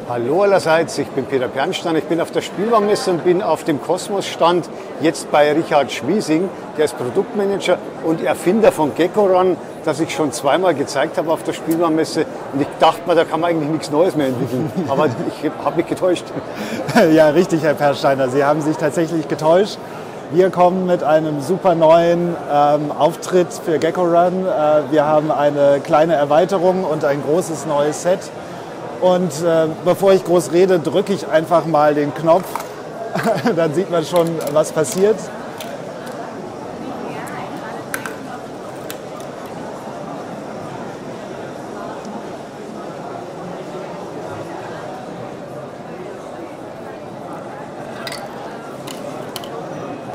Hallo allerseits, ich bin Peter Pernstein, ich bin auf der Spielwarenmesse und bin auf dem Kosmos-Stand jetzt bei Richard Schmiesing, der ist Produktmanager und Erfinder von Gecko-Run, das ich schon zweimal gezeigt habe auf der Spielwarenmesse und ich dachte mir, da kann man eigentlich nichts Neues mehr entwickeln, aber ich habe mich getäuscht. Ja, richtig, Herr Pernsteiner, Sie haben sich tatsächlich getäuscht. Wir kommen mit einem super neuen Auftritt für Gecko-Run. Wir haben eine kleine Erweiterung und ein großes neues Set. Und bevor ich groß rede, drücke ich einfach mal den Knopf. Dann sieht man schon, was passiert.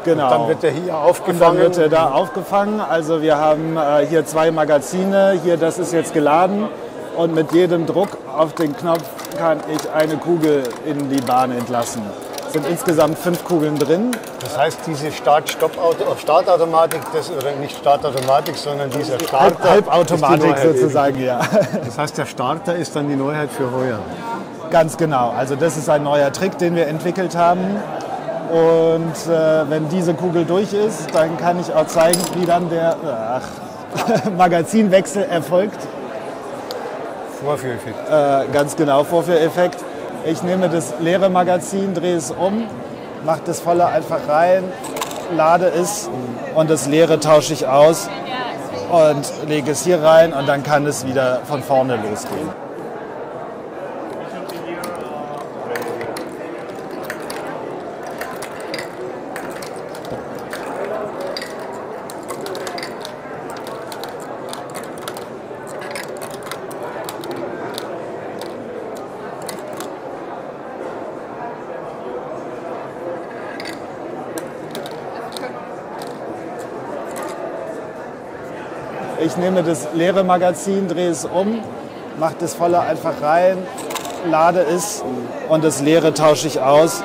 Genau. Und dann wird er hier aufgefangen. Und dann wird er da aufgefangen. Also wir haben hier 2 Magazine. Hier, das ist jetzt geladen. Und mit jedem Druck auf den Knopf kann ich eine Kugel in die Bahn entlassen. Es sind insgesamt 5 Kugeln drin. Das heißt, diese Startautomatik, oder nicht Startautomatik, sondern dieser Starter. Halbautomatik sozusagen, ja. Das heißt, der Starter ist dann die Neuheit für heuer. Ganz genau. Also das ist ein neuer Trick, den wir entwickelt haben. Und wenn diese Kugel durch ist, dann kann ich auch zeigen, wie dann der Magazinwechsel erfolgt. Vorführeffekt. Ganz genau, Vorführeffekt. Ich nehme das leere Magazin, drehe es um, mache das volle einfach rein, lade es und das leere tausche ich aus und lege es hier rein und dann kann es wieder von vorne losgehen. Ich nehme das leere Magazin, drehe es um, mache das volle einfach rein, lade es und das leere tausche ich aus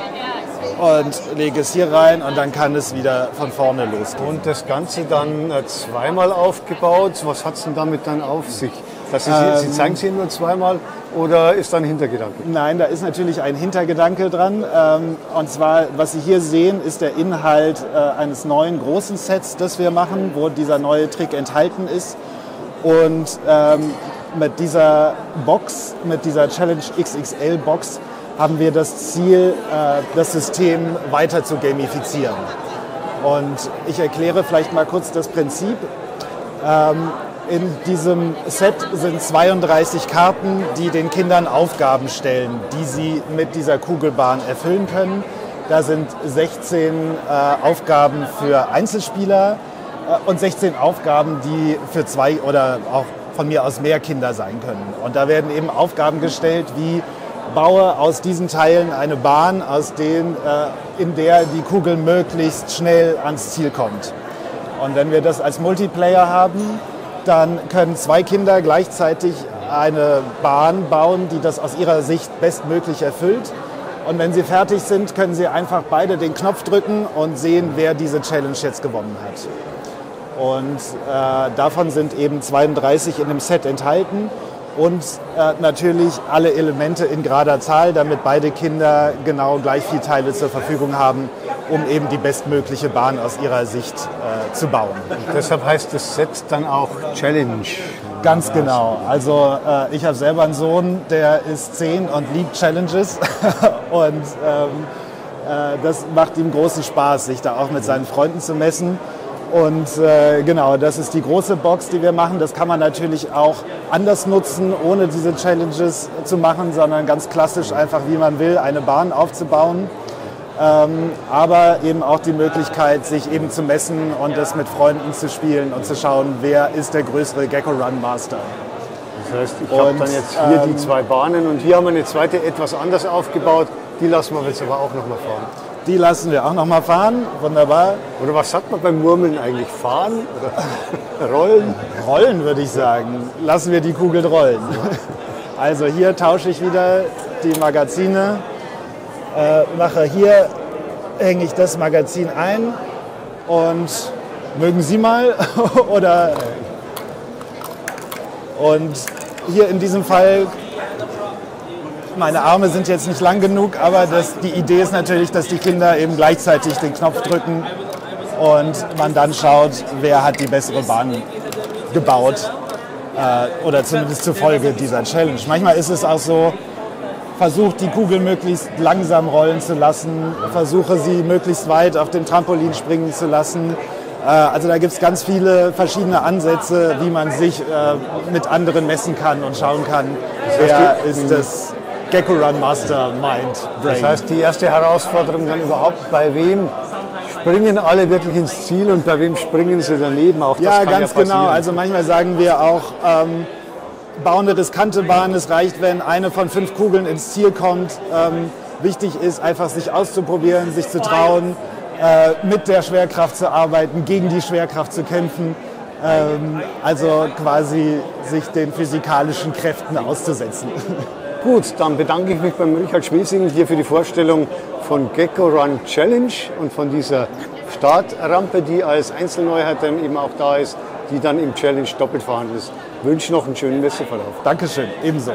und lege es hier rein und dann kann es wieder von vorne losgehen. Und das Ganze dann zweimal aufgebaut. Was hat es denn damit dann auf sich? Sie zeigen es hier nur zweimal oder ist da ein Hintergedanke? Nein, da ist natürlich ein Hintergedanke dran. Und zwar, was Sie hier sehen, ist der Inhalt eines neuen großen Sets, das wir machen, wo dieser neue Trick enthalten ist. Und mit dieser Box, mit dieser Challenge XXL Box, haben wir das Ziel, das System weiter zu gamifizieren. Und ich erkläre vielleicht mal kurz das Prinzip. In diesem Set sind 32 Karten, die den Kindern Aufgaben stellen, die sie mit dieser Kugelbahn erfüllen können. Da sind 16 Aufgaben für Einzelspieler und 16 Aufgaben, die für 2 oder auch von mir aus mehr Kinder sein können. Und da werden eben Aufgaben gestellt wie: Baue aus diesen Teilen eine Bahn, in der die Kugel möglichst schnell ans Ziel kommt. Und wenn wir das als Multiplayer haben, dann können 2 Kinder gleichzeitig eine Bahn bauen, die das aus ihrer Sicht bestmöglich erfüllt. Und wenn sie fertig sind, können sie einfach beide den Knopf drücken und sehen, wer diese Challenge jetzt gewonnen hat. Und davon sind eben 32 in dem Set enthalten. Und natürlich alle Elemente in gerader Zahl, damit beide Kinder genau gleich viele Teile zur Verfügung haben, um eben die bestmögliche Bahn aus ihrer Sicht zu bauen. Und deshalb heißt das Set dann auch Challenge. Ganz genau. Also ich habe selber einen Sohn, der ist 10 und liebt Challenges. Und das macht ihm großen Spaß, sich da auch mit seinen Freunden zu messen. Und genau, das ist die große Box, die wir machen. Das kann man natürlich auch anders nutzen, ohne diese Challenges zu machen, sondern ganz klassisch einfach, wie man will, eine Bahn aufzubauen. Aber eben auch die Möglichkeit, sich eben zu messen und das mit Freunden zu spielen und zu schauen, wer ist der größere Gecko-Run-Master. Das heißt, ich habe dann jetzt hier die 2 Bahnen und hier haben wir eine zweite etwas anders aufgebaut. Die lassen wir jetzt aber auch noch mal fahren. Die lassen wir auch noch mal fahren, wunderbar. Oder was sagt man beim Murmeln eigentlich? Fahren oder rollen? Rollen würde ich sagen. Lassen wir die Kugel rollen. Also hier tausche ich wieder die Magazine. Hänge ich das Magazin ein und mögen Sie mal oder und hier in diesem Fall meine Arme sind jetzt nicht lang genug, aber die Idee ist natürlich, dass die Kinder eben gleichzeitig den Knopf drücken und man dann schaut, wer hat die bessere Bahn gebaut oder zumindest zufolge dieser Challenge. Manchmal ist es auch so, versuche die Kugel möglichst langsam rollen zu lassen, versuche sie möglichst weit auf dem Trampolin springen zu lassen. Also da gibt es ganz viele verschiedene Ansätze, wie man sich mit anderen messen kann und schauen kann, wer ist das Gecko Run Mastermind Brain. Das heißt, die erste Herausforderung dann überhaupt, bei wem springen alle wirklich ins Ziel und bei wem springen sie daneben? Auch das ja, kann ganz ja passieren. genau. Also manchmal sagen wir auch, bau eine riskante Bahn. Es reicht, wenn eine von 5 Kugeln ins Ziel kommt. Wichtig ist einfach, sich auszuprobieren, sich zu trauen, mit der Schwerkraft zu arbeiten, gegen die Schwerkraft zu kämpfen. Also quasi sich den physikalischen Kräften auszusetzen. Gut, dann bedanke ich mich beim Richard Schmiesing hier für die Vorstellung von Gecko Run Challenge und von dieser Startrampe, die als Einzelneuheit dann eben auch da ist, die dann im Challenge doppelt fahren ist. Ich wünsche noch einen schönen Messeverlauf. Dankeschön, ebenso.